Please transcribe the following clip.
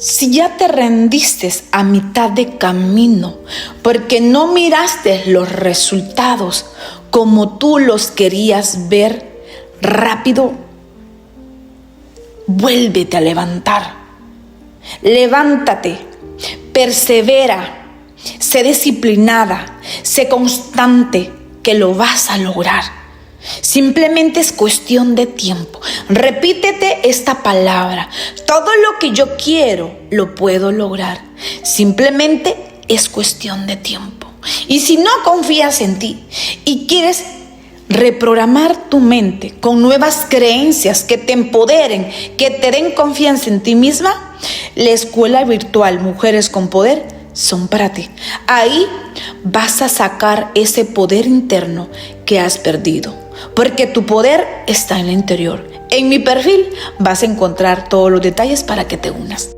Si ya te rendiste a mitad de camino porque no miraste los resultados como tú los querías ver rápido, vuélvete a levantar. Levántate, persevera, sé disciplinada, sé constante, que lo vas a lograr. Simplemente es cuestión de tiempo. Repítete esta palabra: todo lo que yo quiero lo puedo lograr. Simplemente es cuestión de tiempo. Y si no confías en ti y quieres reprogramar tu mente con nuevas creencias que te empoderen, que te den confianza en ti misma, la escuela virtual Mujeres con Poder son para ti. Ahí vas a sacar ese poder interno que has perdido, porque tu poder está en el interior. En mi perfil vas a encontrar todos los detalles para que te unas.